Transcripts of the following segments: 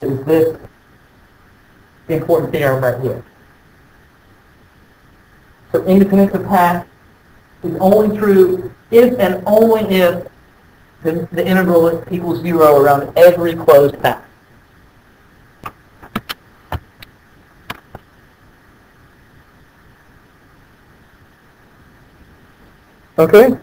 is this important theorem right here. So independence of path is only true if and only if the integral equals 0 around every closed path. Okay?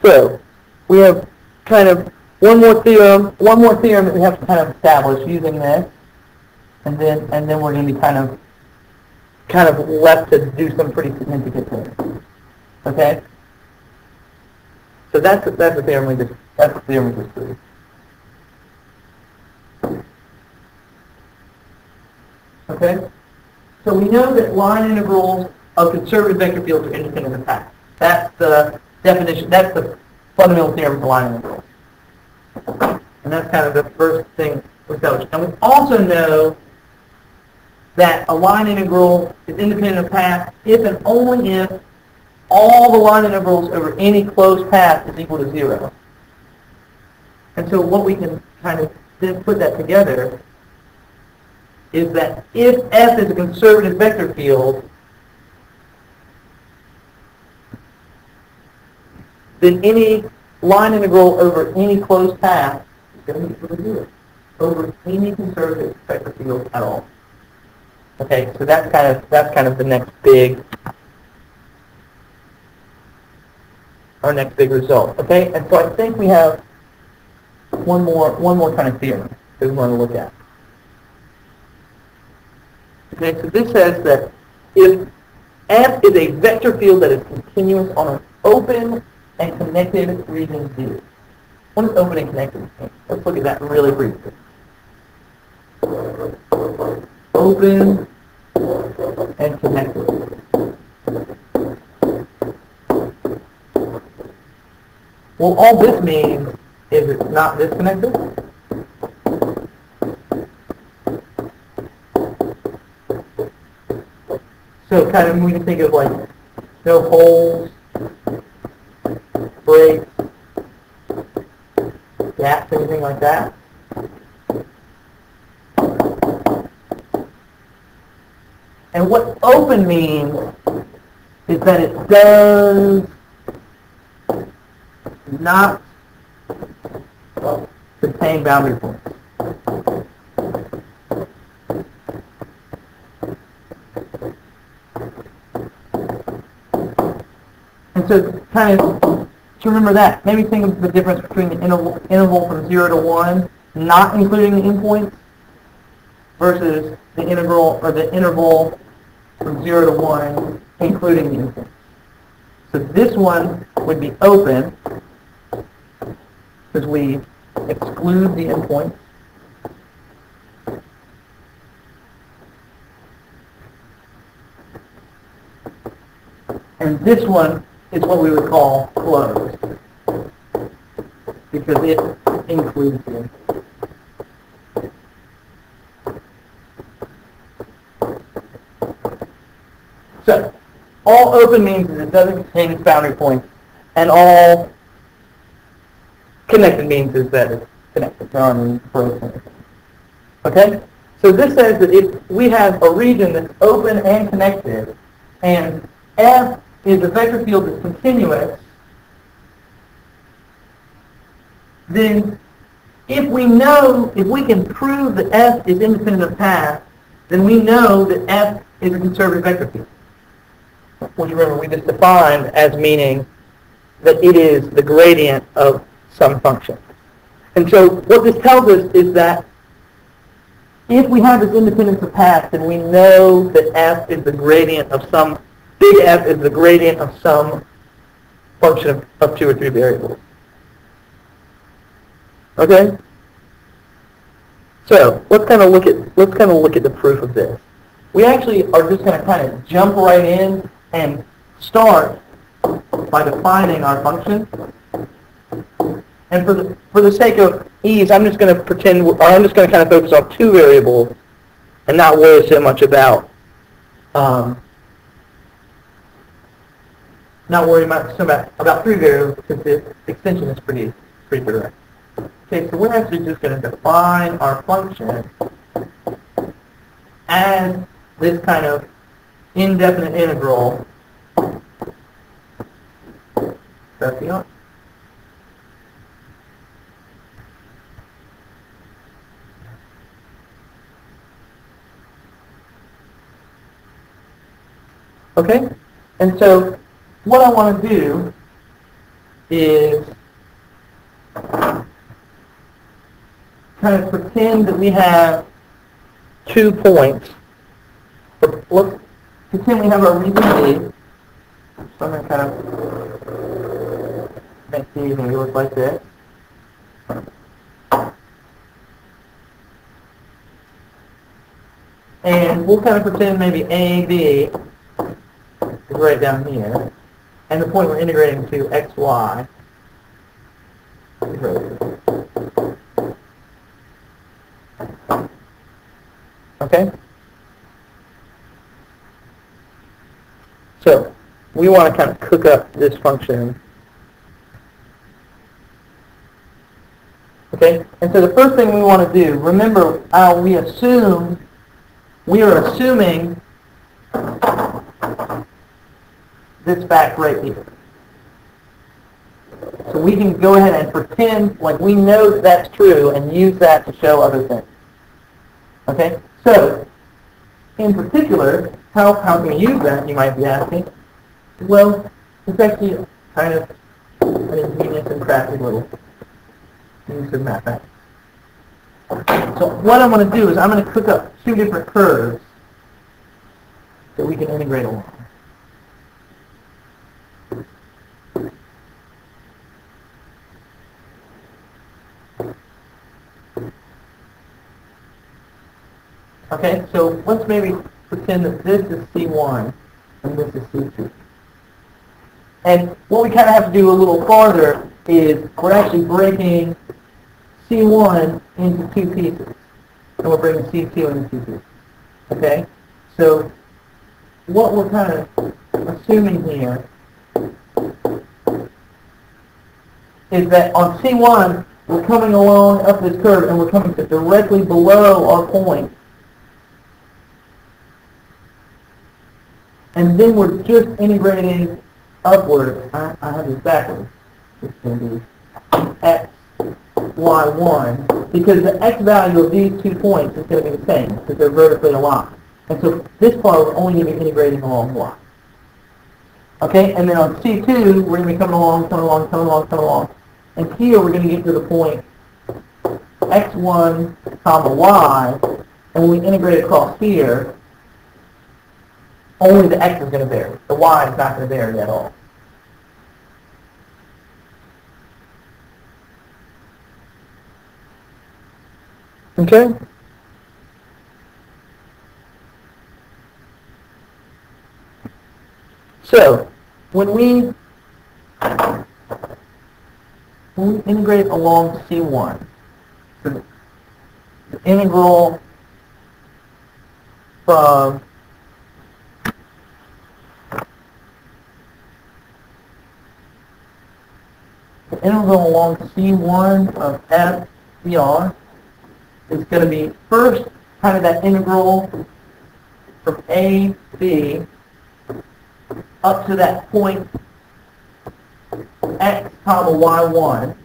So, we have kind of one more theorem that we have to kind of establish using this, and then we're going to be kind of left to do some pretty significant things. Okay? So that's the theorem we just proved. Okay? So we know that line integrals of conservative vector fields are independent of path. That's the definition. That's the fundamental theorem for line integrals. And that's kind of the first thing we established. And we also know that a line integral is independent of path if and only if all the line integrals over any closed path is equal to 0. And so what we can kind of then put that together is that if F is a conservative vector field, then any line integral over any closed path is going to be equal to 0 over any conservative vector field at all. Okay, so that's kind of the next big result. Okay, and so I think we have one more kind of theorem that we want to look at. Okay, so this says that if F is a vector field that is continuous on an open and connected region Z. What is open and connected mean? Let's look at that really briefly. Open and connected. Well, all this means is it's not disconnected. So kind of we can think of like no holes, breaks, gaps, anything like that. And what open means is that it does not contain boundary points. And so kind of to remember that, maybe think of the difference between the interval from 0 to 1, not including the endpoints, versus the interval from 0 to 1, including the endpoints. So this one would be open, because we exclude the endpoints. And this one is what we would call closed, because it includes the endpoints. So, all open means is it doesn't contain its boundary points, and all connected means is that it's connected. Okay? So this says that if we have a region that's open and connected, and F is a vector field that's continuous, then if we can prove that F is independent of path, then we know that F is a conservative vector field. Which remember we just defined as meaning that it is the gradient of some function. And so what this tells us is that if we have this independence of path, then we know that F is the gradient of some, big F is the gradient of some function of 2 or 3 variables. Okay? So let's kind of look at the proof of this. We actually are just going to kind of jump right in and start by defining our function. And for the sake of ease, I'm just going to pretend, or I'm just going to kind of focus on 2 variables and not worry so much about, about 3 variables, since the extension is pretty pretty direct. Okay, so we're actually just going to define our function as this kind of indefinite integral. That's the answer. Okay? And so what I want to do is kind of pretend that we have 2 points. Let's pretend we have our region B. So I'm going to kind of make these maybe look like this. And we'll kind of pretend maybe A, B is right down here. And the point we're integrating to x, y is right here. Okay? So, we want to kind of cook up this function. Okay? And so the first thing we want to do, remember we are assuming this fact right here. So we can go ahead and pretend like we know that that's true and use that to show other things. Okay? So, in particular, how can we use that, you might be asking? Well, it's actually kind of an ingenious and crafty little use of mathematics. So what I'm going to do is I'm going to cook up 2 different curves that we can integrate along. Okay, so let's maybe pretend that this is C1 and this is C2. And what we kind of have to do a little farther is we're actually breaking C1 into 2 pieces. And we're bringing C2 into 2 pieces. Okay? So what we're kind of assuming here is that on C1, we're coming along up this curve and we're coming to directly below our point. And then we're just integrating upward. I have this backwards. It's going to be x, y1, because the x value of these 2 points is going to be the same, because they're vertically aligned. And so this part we're only going to be integrating along y. Okay, and then on C2, we're going to be coming along. And here we're going to get to the point x1, comma y, and when we integrate across here, only the x is going to vary. The y is not going to vary at all. Okay? So, when we integrate along C1, the integral from the integral along C1 of f dr is going to be first kind of that integral from a, b, up to that point x comma y1,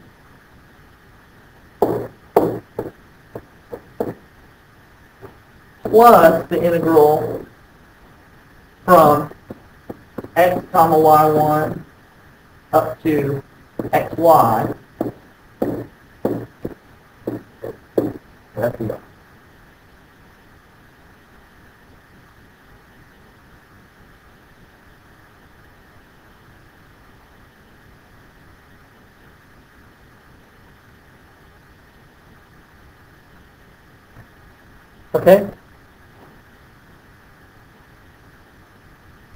plus the integral from x comma y1 up to xy. That's the okay?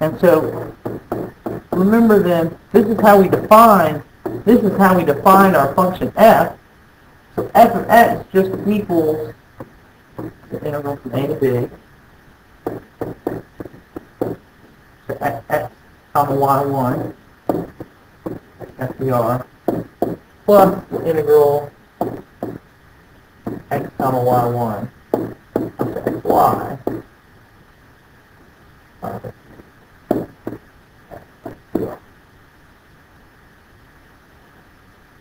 And so, remember then, this is how we define our function f. So f of x just equals the integral from a to b, so x comma y1, FDR, plus the integral x comma y1 up to xy.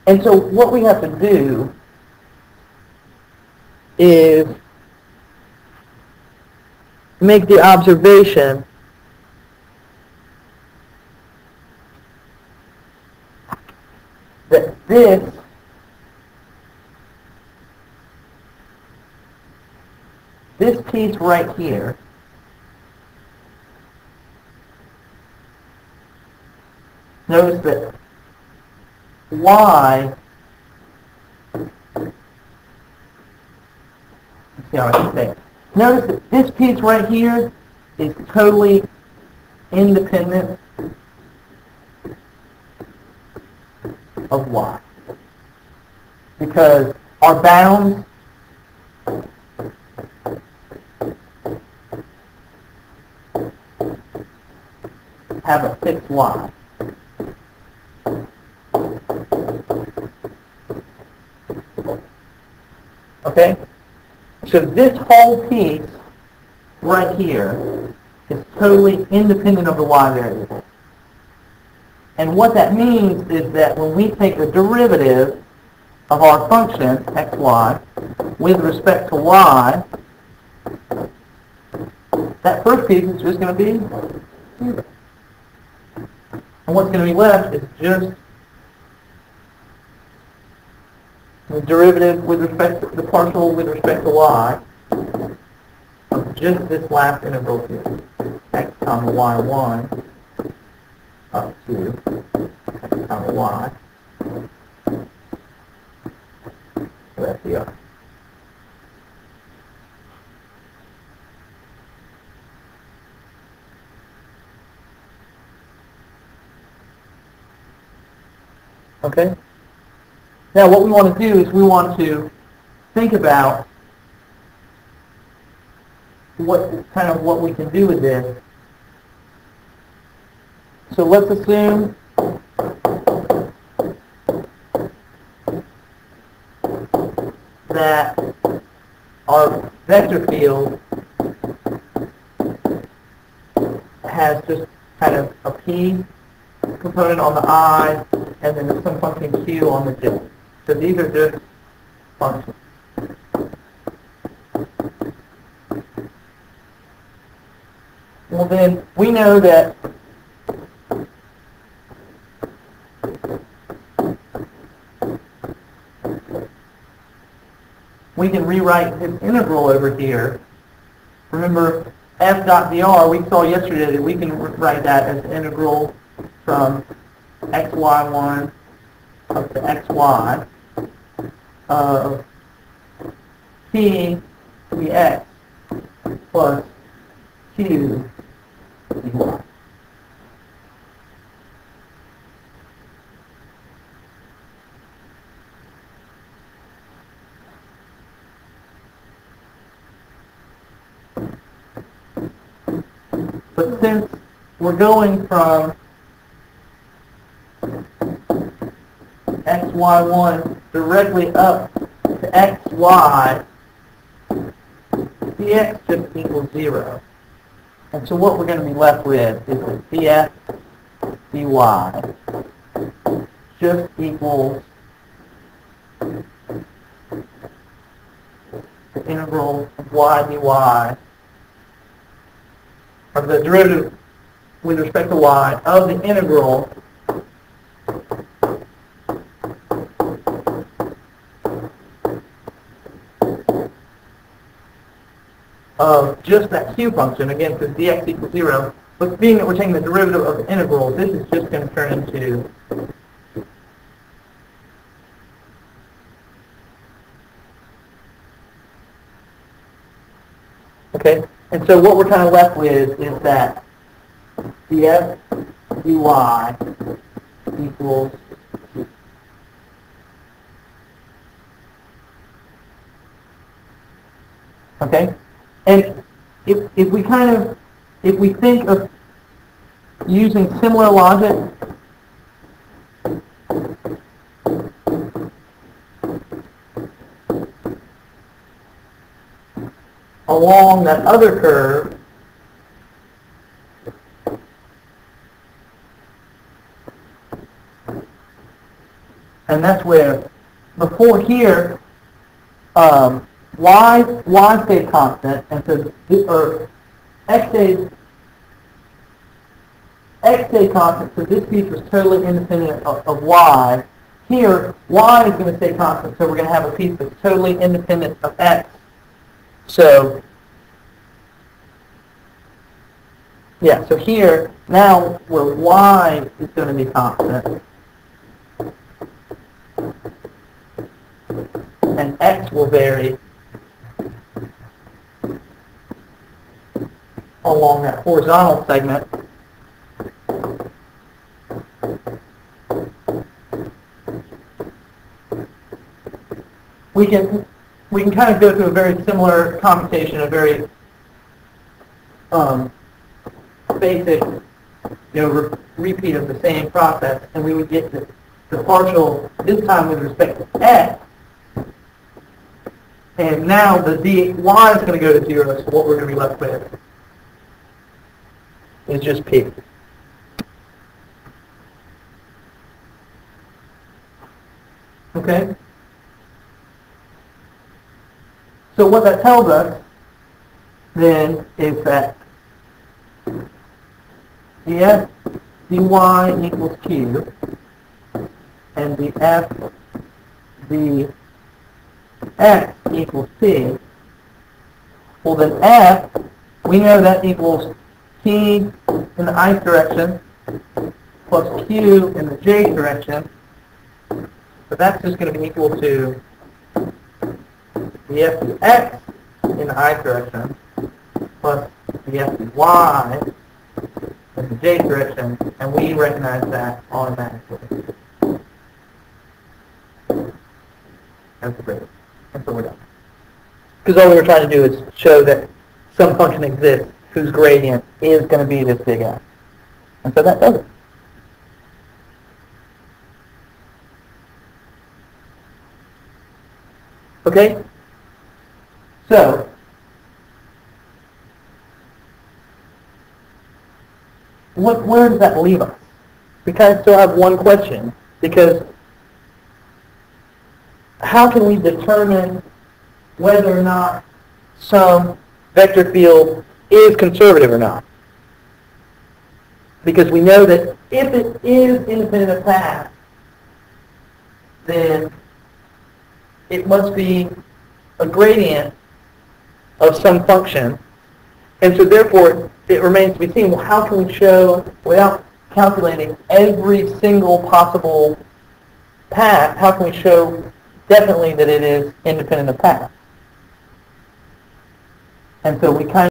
And so what we have to do is make the observation that this piece right here notice that y, let's see how I can say it. Notice that this piece right here is totally independent of y, because our bounds have a fixed y. Okay? So this whole piece right here is totally independent of the y variable. And what that means is that when we take the derivative of our function, xy, with respect to y, that first piece is just going to be 0. And what's going to be left is just the derivative with respect to the partial with respect to y of just this last integral here, x comma y1 up to x comma y. So that's the r. Okay? Now what we want to do is we want to think about what we can do with this. So let's assume that our vector field has just kind of a p component on the I, and then there's some function q on the j. So these are just functions. Well then, we know that we can rewrite this integral over here. Remember, f dot dr, we saw yesterday that we can write that as the integral from xy1 up to xy of p dx plus q dy. But since we're going from xy1 directly up to xy, dx just equals 0. And so what we're going to be left with is that df dy just equals the integral of y dy, or the derivative with respect to y of the integral of just that q function, again, because dx equals 0, but being that we're taking the derivative of the integral, this is just going to turn into okay, and so what we're kind of left with is that df dy equals okay. And if we think of using similar logic along that other curve and that's where before here y stayed constant, and so or x stayed constant, so this piece was totally independent of y. Here, y is going to stay constant, so we're going to have a piece that's totally independent of x. So, yeah, so here, now where y is going to be constant, and x will vary along that horizontal segment. We can kind of go through a very similar computation, a very basic, repeat of the same process, and we would get the partial this time with respect to x, and now the dy is going to go to 0, so what we're going to be left with is just p. Okay? So what that tells us then is that df dy equals q, and the f dx equals p. Well, then f, we know that equals t in the ith direction plus q in the j direction. So that's just going to be equal to df dx in the ith direction plus df dy in the j direction, and we recognize that automatically. That's great. And so we're done. Because all we were trying to do is show that some function exists whose gradient is going to be this big F. And so that does it. Okay? So, where does that leave us? We kind of still have one question, because how can we determine whether or not some vector field is conservative or not? Because we know that if it is independent of path, then it must be a gradient of some function. And so therefore, it remains to be seen, well, how can we show, without calculating every single possible path, how can we show definitely that it is independent of path? And so we kind of